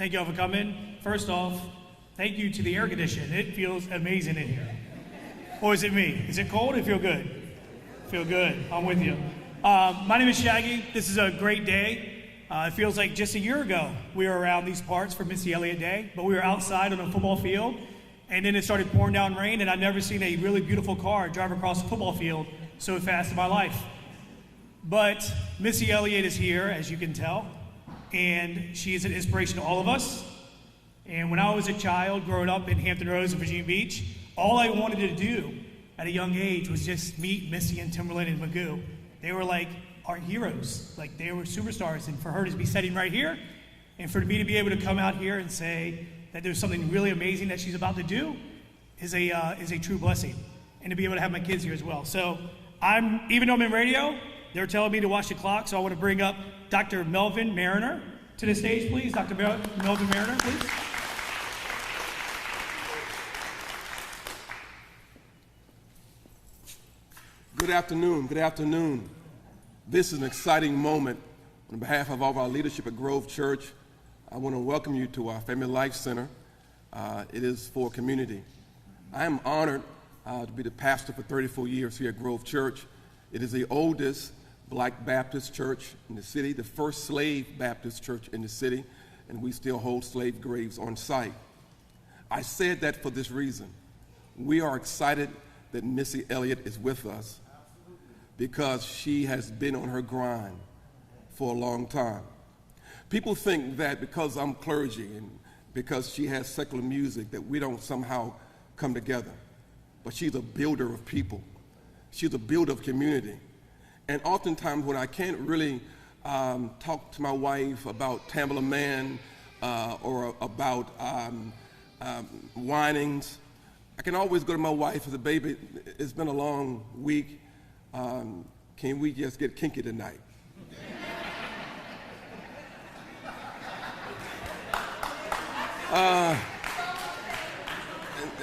Thank you all for coming. First off, thank you to the air conditioning. It feels amazing in here. Or is it me? Is it cold or feel good? Feel good. I'm with you. My name is Shaggy. This is a great day. It feels like just a year ago we were around these parts for Missy Elliott Day, but we were outside on a football field, and then it started pouring down rain, and I've never seen a really beautiful car drive across a football field so fast in my life. But Missy Elliott is here, as you can tell, and she is an inspiration to all of us. And when I was a child growing up in Hampton Roads and Virginia Beach, all I wanted to do at a young age was just meet Missy and Timberland and Magoo. They were like our heroes, like they were superstars. And for her to be sitting right here, and for me to be able to come out here and say that there's something really amazing that she's about to do is a true blessing. And to be able to have my kids here as well. So even though I'm in radio, they're telling me to watch the clock, so I want to bring up Dr. Melvin Mariner to the stage, please. Dr. Melvin Mariner, please. Good afternoon. Good afternoon. This is an exciting moment. On behalf of all of our leadership at Grove Church, I want to welcome you to our Family Life Center. It is for community. I am honored to be the pastor for 34 years here at Grove Church. It is the oldest Black Baptist church in the city, the first slave Baptist church in the city, and we still hold slave graves on site. I said that for this reason. We are excited that Missy Elliott is with us because she has been on her grind for a long time. People think that because I'm clergy and because she has secular music that we don't somehow come together. But she's a builder of people. She's a builder of community. And oftentimes when I can't really talk to my wife about Tamala Man or about whinings, I can always go to my wife and say, baby, it's been a long week. Can we just get kinky tonight?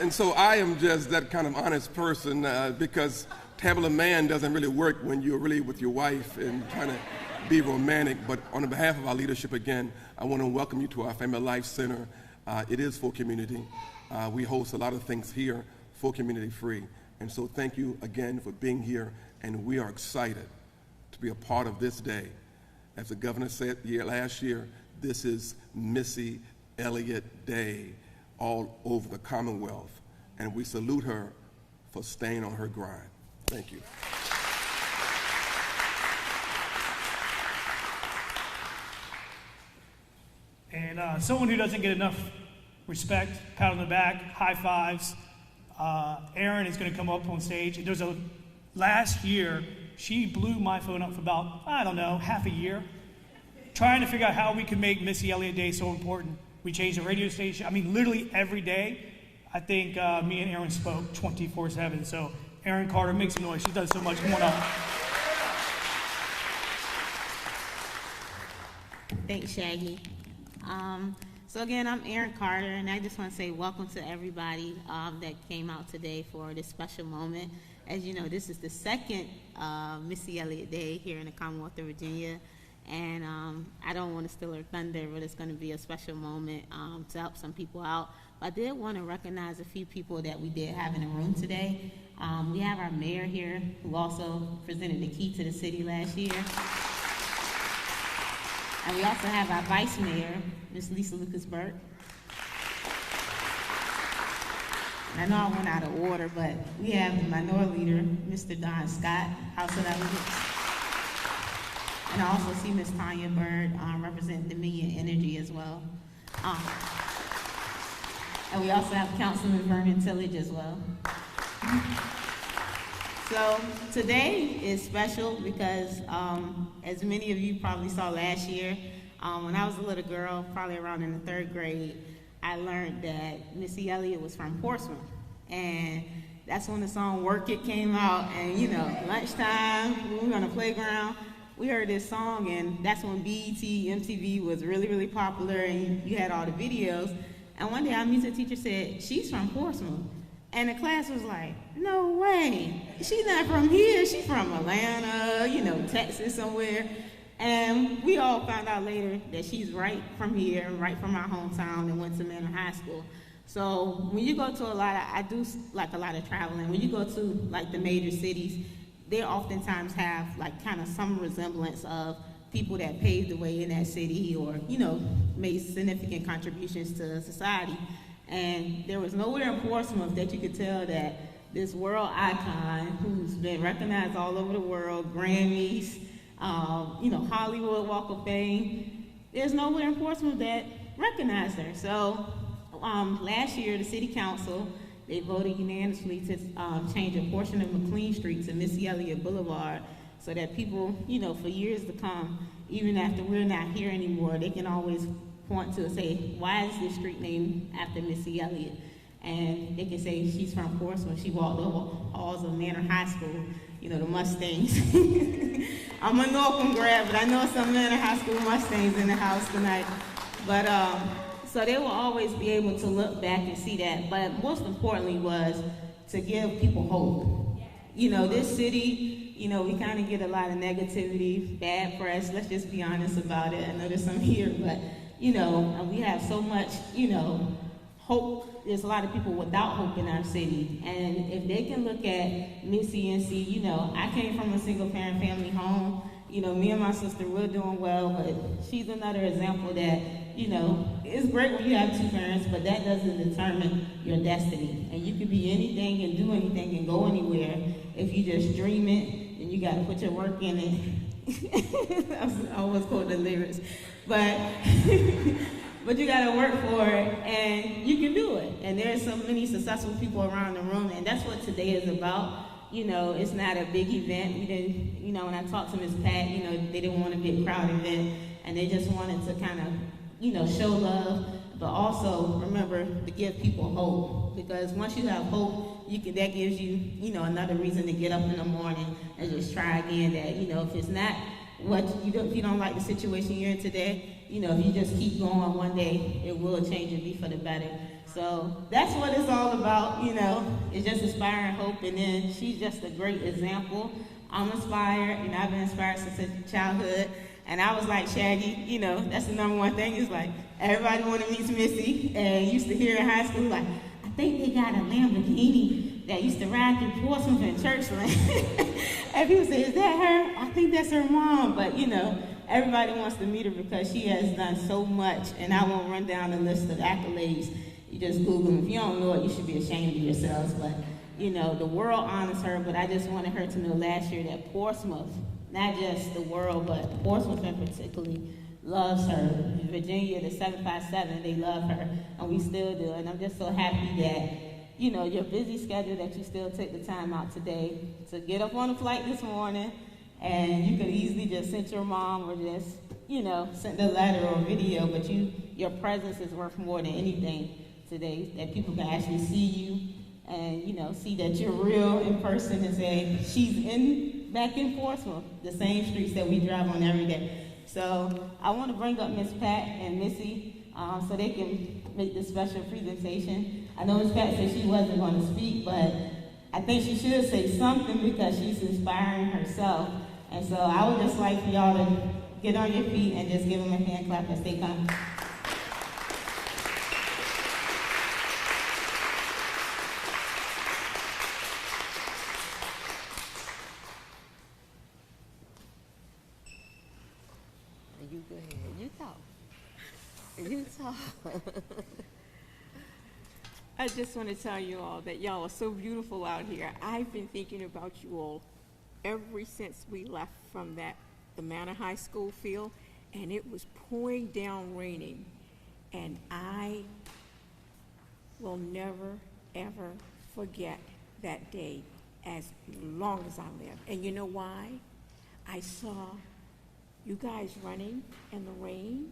And so I am just that kind of honest person because Tamala Man doesn't really work when you're really with your wife and trying to be romantic. But on behalf of our leadership, again, I want to welcome you to our Family Life Center. It is for community. We host a lot of things here for community free. And so thank you again for being here. And we are excited to be a part of this day. As the governor said last year, this is Missy Elliott Day all over the Commonwealth. And we salute her for staying on her grind. Thank you. And someone who doesn't get enough respect, pat on the back, high fives, Erin is going to come up on stage. Last year, she blew my phone up for about, I don't know, half a year, trying to figure out how we could make Missy Elliott Day so important. We changed the radio station. I mean, literally every day, I think me and Erin spoke 24/7. So Erin Carter, make some noise. She does so much. Come on up. Thanks, Shaggy. So again, I'm Erin Carter, and I just want to say welcome to everybody that came out today for this special moment. As you know, this is the second Missy Elliott Day here in the Commonwealth of Virginia, and I don't want to steal her thunder, but it's going to be a special moment to help some people out. But I did want to recognize a few people that we did have in the room today. We have our mayor here, who also presented the key to the city last year. And we also have our vice mayor, Ms. Lisa Lucas-Burke. I know I went out of order, but we have the minority leader, Mr. Don Scott, House of Delegates. And I also see Ms. Tanya Bird representing Dominion Energy as well. And we also have Councilman Vernon Tillage as well. So today is special because as many of you probably saw last year, when I was a little girl, probably around in the 3rd grade, I learned that Missy Elliott was from Portsmouth. And that's when the song Work It came out. And you know, lunchtime, when we were on the playground, we heard this song, and that's when BET, MTV was really, really popular, and you had all the videos. And one day our music teacher said, she's from Portsmouth. And the class was like, no way. She's not from here. She's from Atlanta, you know, Texas somewhere. And we all found out later that she's right from here, right from our hometown, and went to Manor High School. So when you go to I do like a lot of traveling. When you go to like the major cities, they oftentimes have like kind of some resemblance of people that paved the way in that city or, made significant contributions to society. And there was nowhere in Portsmouth that you could tell that this world icon who's been recognized all over the world, Grammys, Hollywood Walk of Fame, there's nowhere in Portsmouth that recognized her. So last year, the city council, they voted unanimously to change a portion of McLean Street to Missy Elliott Boulevard so that people, for years to come, even after we're not here anymore, they can always point to and say, why is this street named after Missy Elliott? And they can say she's from Portsmouth. She walked the halls of Manor High School, the Mustangs. I'm a Norfolk grad, but I know some Manor High School Mustangs in the house tonight. But so they will always be able to look back and see that. But most importantly was to give people hope. This city, we kind of get a lot of negativity, bad press. Let's just be honest about it. I know there's some here, but, we have so much, hope. There's a lot of people without hope in our city. And if they can look at Missy and see, I came from a single parent family home. Me and my sister, we're doing well, but she's another example that, it's great when you have two parents, but that doesn't determine your destiny. And you can be anything and do anything and go anywhere if you just dream it, and you got to put your work in it. I always quote the lyrics. But you gotta work for it, and you can do it. And there's so many successful people around the room, and that's what today is about. It's not a big event. We didn't, when I talked to Ms. Pat, they didn't want a big crowd event, and they just wanted to kind of, show love, but also remember to give people hope. Because once you have hope, that gives you, another reason to get up in the morning and just try again. That, if it's not if you don't like the situation you're in today, if you just keep going, one day it will change and be for the better. So that's what it's all about, it's just inspiring hope. And then she's just a great example. I'm inspired, I've been inspired since childhood. And I was like, Shaggy, that's the number one thing. Is like, everybody want to meet Missy. And used to hear in high school, like, I think they got a Lamborghini that used to ride through Portsmouth and Churchland. And people say, is that her? I think that's her mom. But, everybody wants to meet her because she has done so much. And I won't run down the list of accolades. You just Google them. If you don't know it, you should be ashamed of yourselves. But, the world honors her. But I just wanted her to know last year that Portsmouth, not just the world, but Portsmouth in particularly, loves her. Virginia, the 757, they love her. And we still do. And I'm just so happy that your busy schedule, that you still take the time out today to get up on a flight this morning, and you could easily just send your mom or just, send a letter or a video, but your presence is worth more than anything today, that people can actually see you and, see that you're real in person and say, she's back in Portsmouth, the same streets that we drive on every day. So I want to bring up Miss Pat and Missy so they can make this special presentation. I know Ms. Pat said she wasn't going to speak, but I think she should say something because she's inspiring herself. And so I would just like for y'all to get on your feet and just give them a hand clap as they come. You go ahead. You talk. You talk. I just want to tell you all that y'all are so beautiful out here. I've been thinking about you all ever since we left from the Manor High School field, and it was pouring down raining. And I will never, ever forget that day as long as I live. And you know why? I saw you guys running in the rain,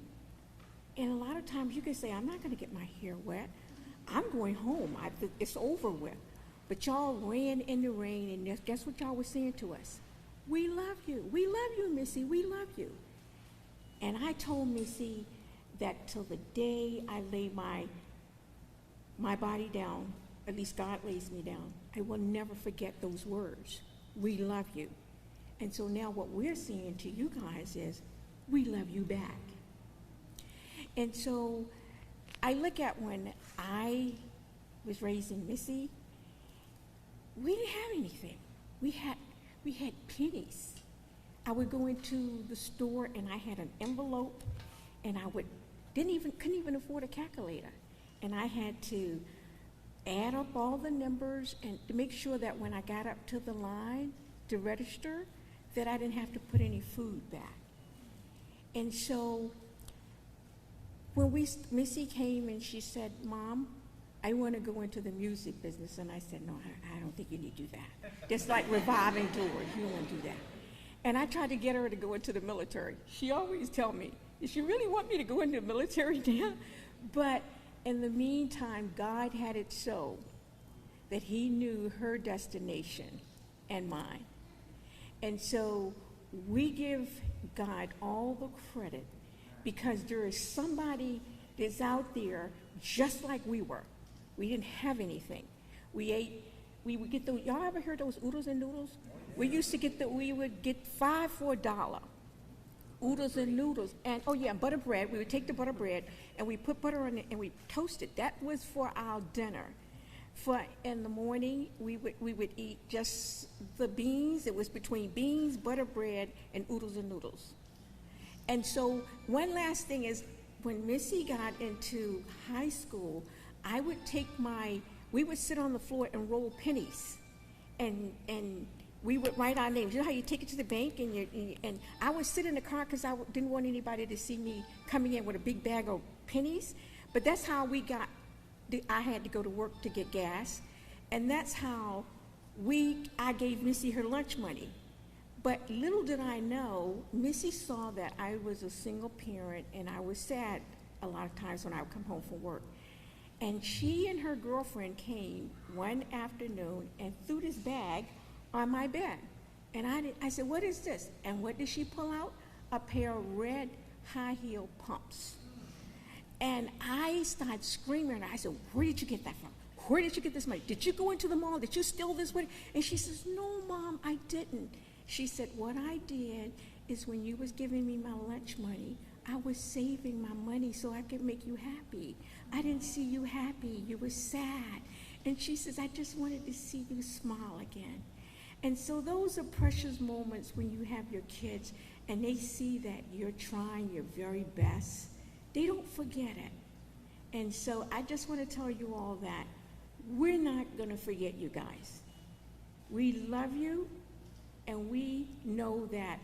and a lot of times you can say, I'm not going to get my hair wet. I'm going home. It's over with. But y'all ran in the rain, and guess what y'all were saying to us? We love you. We love you, Missy. We love you. And I told Missy that till the day I lay my body down, at least God lays me down, I will never forget those words. We love you. And so now what we're saying to you guys is, we love you back. And so I look at when I was raising Missy, we didn't have anything. We had pennies. I would go into the store and I had an envelope, and I couldn't even afford a calculator. And I had to add up all the numbers and to make sure that when I got up to the line to register, that I didn't have to put any food back. And so when Missy came and she said, Mom, I want to go into the music business. And I said, no, I don't think you need to do that. Just like reviving doors, you don't want to do that. And I tried to get her to go into the military. She always tell me, does she really want me to go into the military now? But in the meantime, God had it so that he knew her destination and mine. And so we give God all the credit because there is somebody that's out there just like we were. We didn't have anything. We would get those, y'all ever heard those oodles and noodles? We used to we would get 5 for $1. Oodles and noodles, and butter bread. We would take the butter bread and we put butter on it and we toast it. That was for our dinner. For in the morning, we would eat just the beans. It was between beans, butter bread, and oodles and noodles. And so one last thing is, when Missy got into high school, I would we would sit on the floor and roll pennies, and we would write our names. You know how you take it to the bank, and I would sit in the car because I didn't want anybody to see me coming in with a big bag of pennies. But that's how I had to go to work to get gas, and that's how I gave Missy her lunch money. But little did I know, Missy saw that I was a single parent, and I was sad a lot of times when I would come home from work. And she and her girlfriend came one afternoon and threw this bag on my bed. And I said, what is this? And what did she pull out? A pair of red high-heel pumps. And I started screaming. I said, where did you get that from? Where did you get this money? Did you go into the mall? Did you steal this money? And she says, no, Mom, I didn't. She said, what I did is when you was giving me my lunch money, I was saving my money so I could make you happy. I didn't see you happy. You were sad. And she says, I just wanted to see you smile again. And so those are precious moments when you have your kids and they see that you're trying your very best. They don't forget it. And so I just want to tell you all that we're not going to forget you guys. We love you, and we know that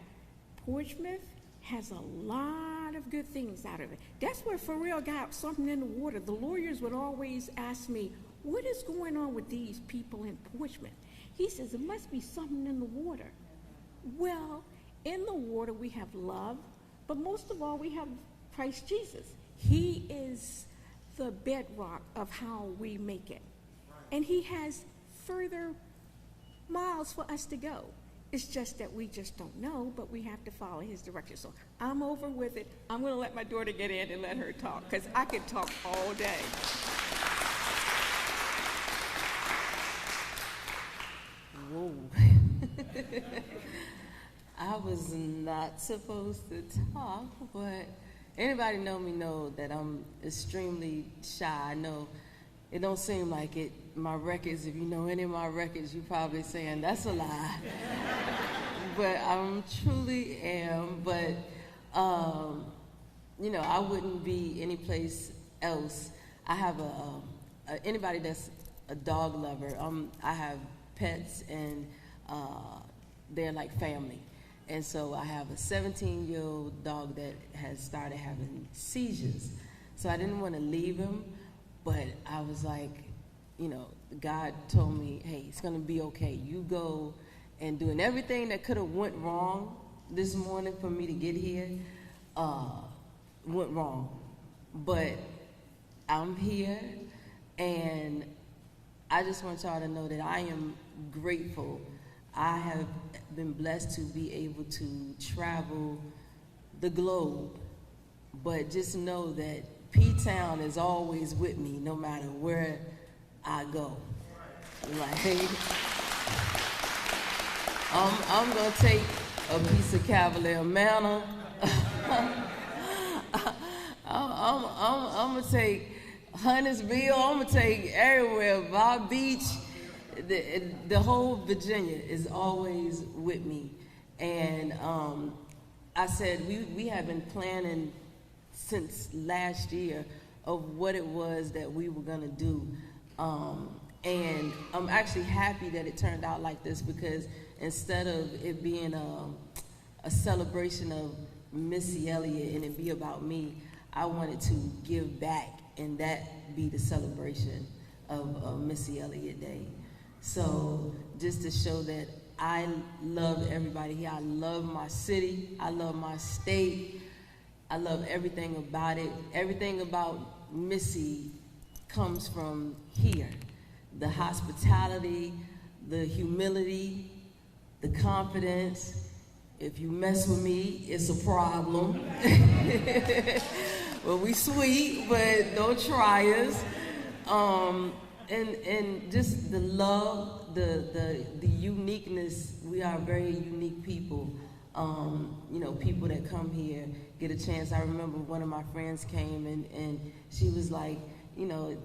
Portsmouth has a lot of good things out of it. That's where Pharrell got something in the water. The lawyers would always ask me, what is going on with these people in Portsmouth? He says, it must be something in the water. Well, in the water we have love, but most of all we have Christ Jesus. He is the bedrock of how we make it. And he has further miles for us to go. It's just that we just don't know, but we have to follow his direction. So I'm over with it. I'm going to let my daughter get in and let her talk, because I could talk all day. Whoa. I was not supposed to talk, but anybody know me know that I'm extremely shy. I know it don't seem like it. My records, if you know any of my records, you're probably saying that's a lie. But I truly am. But, I wouldn't be any place else. I have anybody that's a dog lover. I have pets, and they're like family. And so I have a 17-year-old dog that has started having seizures. So I didn't want to leave him, but I was like, God told me, hey, it's going to be okay. You go, and doing everything that could have went wrong this morning for me to get here went wrong. But I'm here, and I just want y'all to know that I am grateful. I have been blessed to be able to travel the globe, but just know that P-Town is always with me no matter where I go. Like, I'm gonna take a piece of Cavalier Manor. I'm gonna take Huntersville. I'm gonna take everywhere. Bob Beach, the whole Virginia is always with me. And I said we have been planning since last year of what it was that we were gonna do. And I'm actually happy that it turned out like this, because instead of it being a celebration of Missy Elliott and it be about me, I wanted to give back and that be the celebration of Missy Elliott Day. So just to show that I love everybody here. I love my city. I love my state. I love everything about it. Everything about Missy comes from here. The hospitality, the humility, the confidence. If you mess with me, it's a problem. Well, we sweet, but don't try us. And just the love, the uniqueness. We are very unique people. You know, people that come here get a chance. I remember one of my friends came and she was like, you know,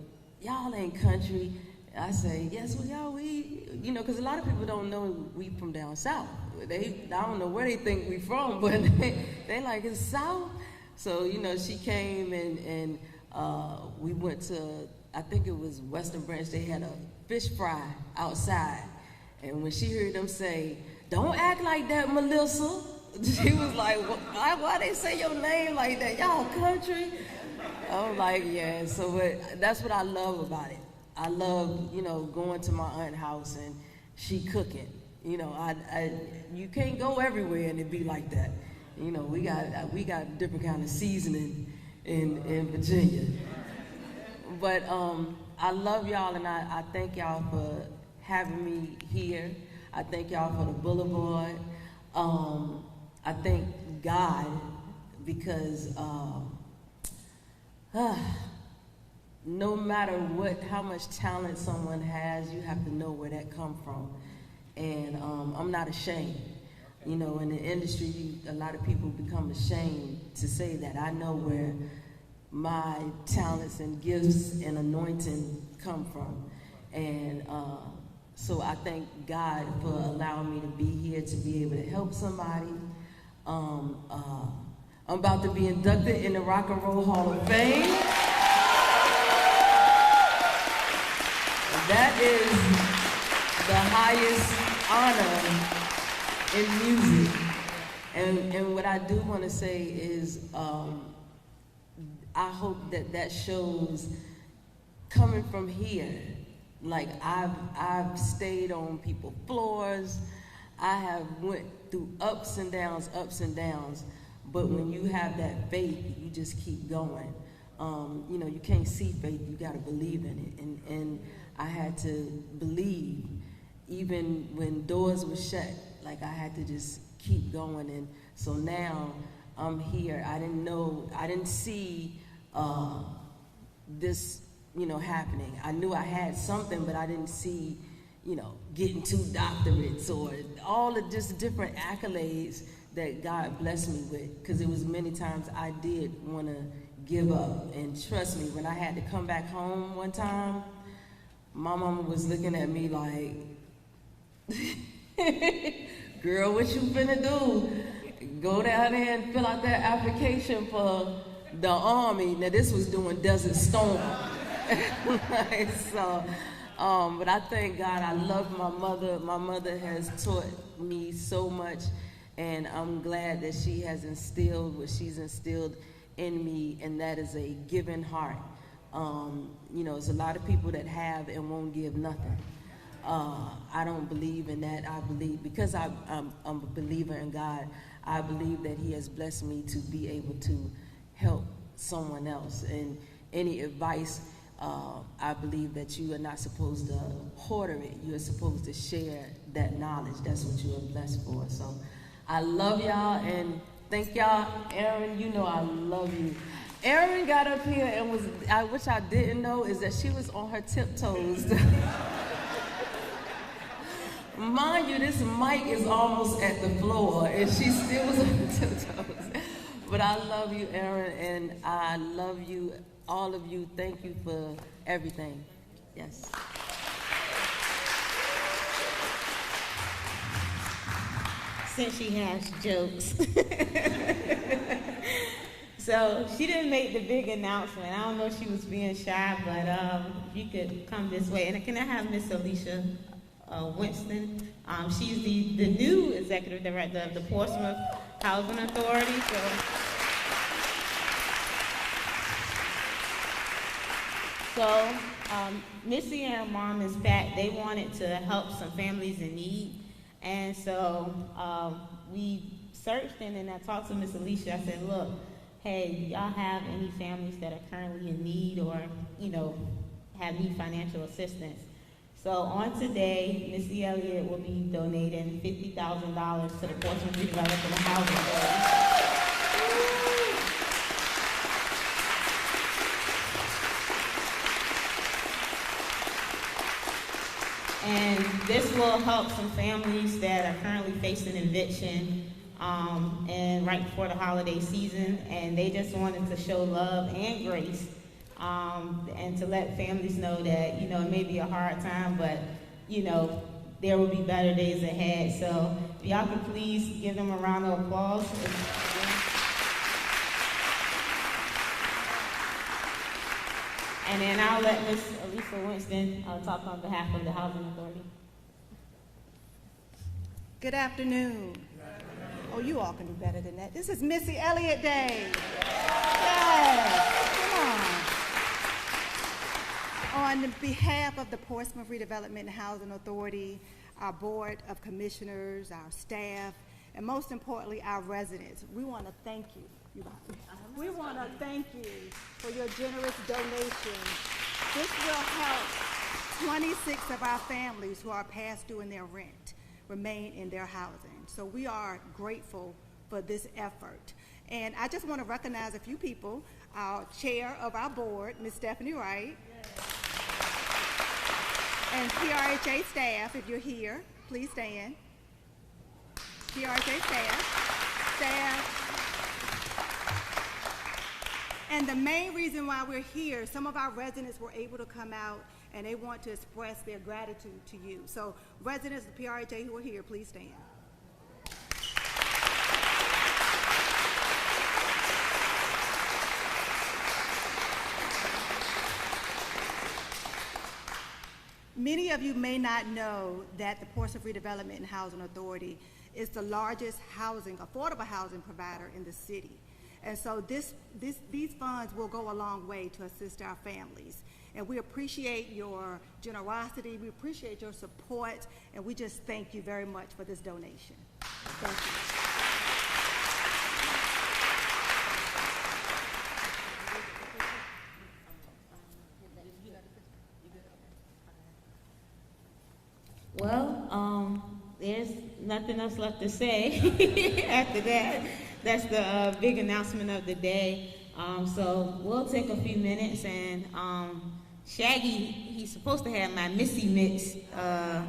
y'all ain't country. I say, yes, well, y'all, you know, because a lot of people don't know we from down south. I don't know where they think we from, but they like, it's south. So, you know, she came and we went to, I think it was Western Branch. They had a fish fry outside. And when she heard them say, don't act like that, Melissa, she was like, why they say your name like that? Y'all country? I was like, yeah, so but that's what I love about it. I love, you know, going to my aunt's house and she cooking. You know, you can't go everywhere and it be like that. You know, we got different kind of seasoning in Virginia. But I love y'all, and I thank y'all for having me here. I thank y'all for the boulevard. I thank God because no matter how much talent someone has, you have to know where that come from. And I'm not ashamed. You know, in the industry, a lot of people become ashamed to say that. I know where my talents and gifts and anointing come from. And so I thank God for allowing me to be here, to be able to help somebody. I'm about to be inducted in the Rock and Roll Hall of Fame. That is the highest honor in music. And what I do want to say is I hope that shows coming from here. Like I've stayed on people's floors. I have went through ups and downs. But when you have that faith, you just keep going. You know, you can't see faith, you gotta believe in it. And I had to believe, even when doors were shut, like I had to just keep going. And so now I'm here. I didn't see this, you know, happening. I knew I had something, but I didn't see, you know, getting 2 doctorates or all the just different accolades that God blessed me with. Because it was many times I did want to give up. And trust me, when I had to come back home one time, my mama was looking at me like, girl, what you finna do? Go down there and fill out that application for the Army. Now this was doing Desert Storm. So, but I thank God. I love my mother. My mother has taught me so much, and I'm glad that she has instilled what she's instilled in me, and that is a giving heart. You know, there's a lot of people that have and won't give nothing. I don't believe in that. I believe, because I'm a believer in God, I believe that He has blessed me to be able to help someone else. And any advice, I believe that you are not supposed to hoard it. You are supposed to share that knowledge. That's what you are blessed for. So I love y'all, and thank y'all. Erin, you know I love you. Erin got up here and which I didn't know, is that she was on her tiptoes. Mind you, this mic is almost at the floor, and she still was on her tiptoes. But I love you, Aaron, and I love you, all of you. Thank you for everything. Yes. Since she has jokes. So she didn't make the big announcement. I don't know if she was being shy, but if you could come this way. And can I have Miss Alicia Winston? She's the new executive director of the Portsmouth Housing Authority. So Missy and her mom is Pat. They wanted to help some families in need. And so we searched and then I talked to Miss Alicia. I said, look, hey, do y'all have any families that are currently in need or, need financial assistance? So on today, Missy Elliott will be donating $50,000 to the Portsmouth Redevelopment Housing Authority. And this will help some families that are currently facing eviction and right before the holiday season. And they just wanted to show love and grace and to let families know that, it may be a hard time, but, there will be better days ahead. So if y'all could please give them a round of applause. And then I'll let Ms. Alicia Winston talk on behalf of the Housing Authority. Good afternoon. Oh, you all can do better than that. This is Missy Elliott Day. Yes, come on. On behalf of the Portsmouth Redevelopment and Housing Authority, our Board of Commissioners, our staff, and most importantly, our residents, we want to thank you. We want to thank you for your generous donation. This will help 26 of our families who are past due in their rent remain in their housing. So we are grateful for this effort. And I just want to recognize a few people. Our chair of our board, Ms. Stephanie Wright, and PRHA staff, if you're here, please stand. PRHA staff. And the main reason why we're here, some of our residents were able to come out and they want to express their gratitude to you. So residents of PRHA who are here, please stand. Many of you may not know that the Portsmouth Redevelopment and Housing Authority is the largest affordable housing provider in the city. And so these funds will go a long way to assist our families. And we appreciate your generosity, we appreciate your support, and we just thank you very much for this donation. Thank you. Well, there's nothing else left to say after that. That's the big announcement of the day. So we'll take a few minutes and Shaggy, he's supposed to have my Missy mix. I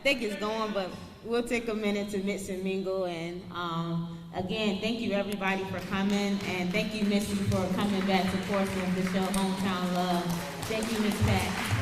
think it's going, but we'll take a minute to mix and mingle. And again, thank you everybody for coming, and thank you Missy for coming back to Portsmouth to show hometown love. Thank you, Miss Pat.